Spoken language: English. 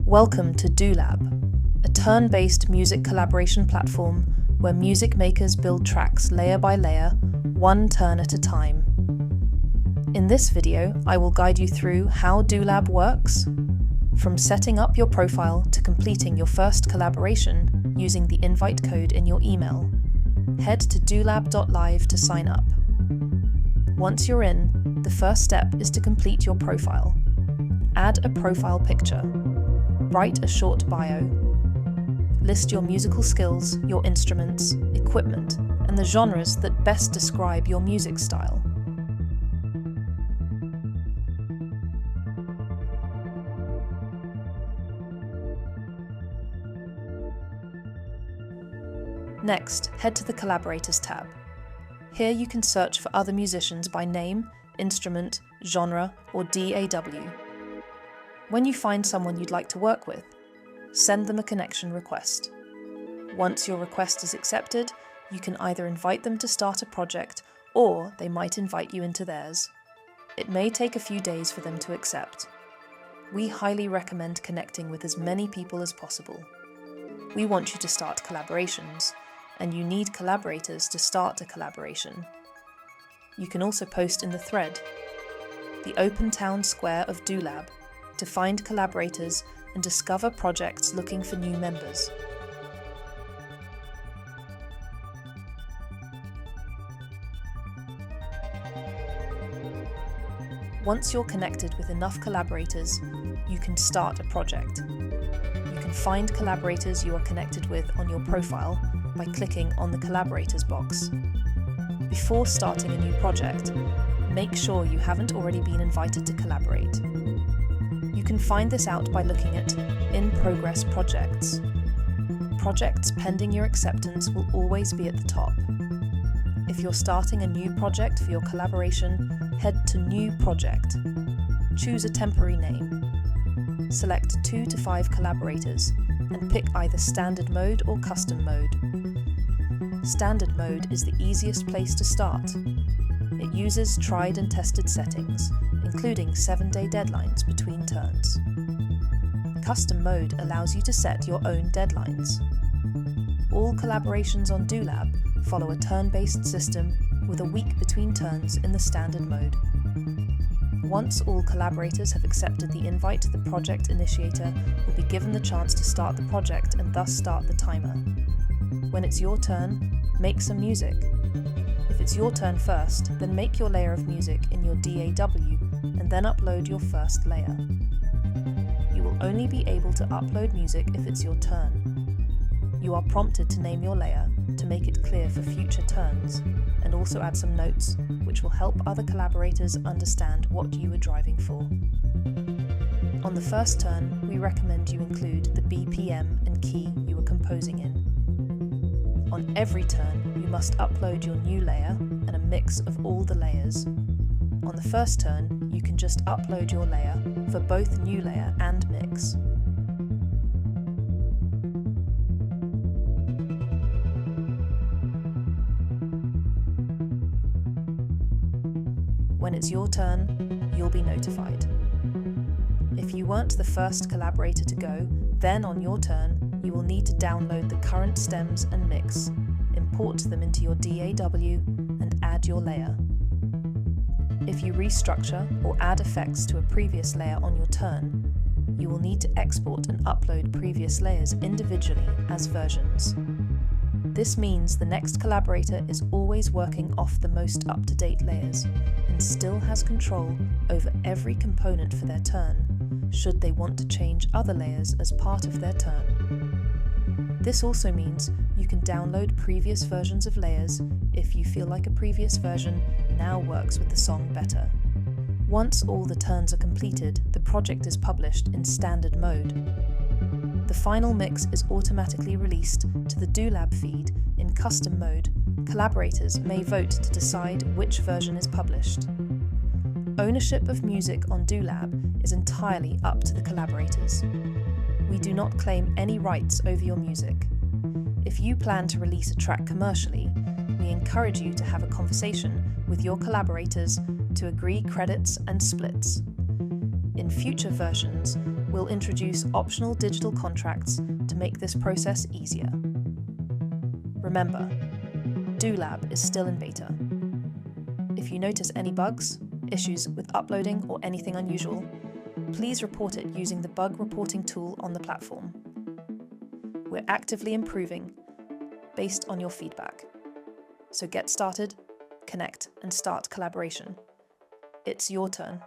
Welcome to Dolab, a turn-based music collaboration platform where music makers build tracks layer by layer, one turn at a time. In this video, I will guide you through how Dolab works, from setting up your profile to completing your first collaboration using the invite code in your email. Head to dolab.live to sign up. Once you're in, the first step is to complete your profile. Add a profile picture. Write a short bio. List your musical skills, your instruments, equipment, and the genres that best describe your music style. Next, head to the Collaborators tab. Here you can search for other musicians by name, instrument, genre, or DAW. When you find someone you'd like to work with, send them a connection request. Once your request is accepted, you can either invite them to start a project or they might invite you into theirs. It may take a few days for them to accept. We highly recommend connecting with as many people as possible. We want you to start collaborations, and you need collaborators to start a collaboration. You can also post in the thread, the open town square of Dolab, to find collaborators and discover projects looking for new members. Once you're connected with enough collaborators, you can start a project. You can find collaborators you are connected with on your profile by clicking on the Collaborators box. Before starting a new project, make sure you haven't already been invited to collaborate. You can find this out by looking at In Progress Projects. Projects pending your acceptance will always be at the top. If you're starting a new project for your collaboration, head to New Project. Choose a temporary name. Select 2 to 5 collaborators and pick either Standard Mode or Custom Mode. Standard Mode is the easiest place to start. It uses tried and tested settings, including 7-day deadlines between turns. Custom Mode allows you to set your own deadlines. All collaborations on Dolab follow a turn-based system with a week between turns in the Standard Mode. Once all collaborators have accepted the invite, the project initiator will be given the chance to start the project and thus start the timer. When it's your turn, make some music. If it's your turn first, then make your layer of music in your DAW and then upload your first layer. You will only be able to upload music if it's your turn. You are prompted to name your layer to make it clear for future turns, and also add some notes which will help other collaborators understand what you were driving for. On the first turn, we recommend you include the BPM and key you are composing in. On every turn, you must upload your new layer and a mix of all the layers. On the first turn, you can just upload your layer for both new layer and mix. When it's your turn, you'll be notified. If you weren't the first collaborator to go, then on your turn, you will need to download the current stems and mix, import them into your DAW, and add your layer. If you restructure or add effects to a previous layer on your turn, you will need to export and upload previous layers individually as versions. This means the next collaborator is always working off the most up-to-date layers and still has control over every component for their turn, should they want to change other layers as part of their turn. This also means you can download previous versions of layers if you feel like a previous version now works with the song better. Once all the turns are completed, the project is published in Standard Mode. The final mix is automatically released to the Dolab feed in Custom Mode. Collaborators may vote to decide which version is published. Ownership of music on Dolab is entirely up to the collaborators. We do not claim any rights over your music. If you plan to release a track commercially, we encourage you to have a conversation with your collaborators to agree credits and splits. In future versions, We'll introduce optional digital contracts to make this process easier. Remember, Dolab is still in beta. If you notice any bugs, issues with uploading, or anything unusual, please report it using the bug reporting tool on the platform. We're actively improving based on your feedback. So get started, connect, and start collaboration. It's your turn.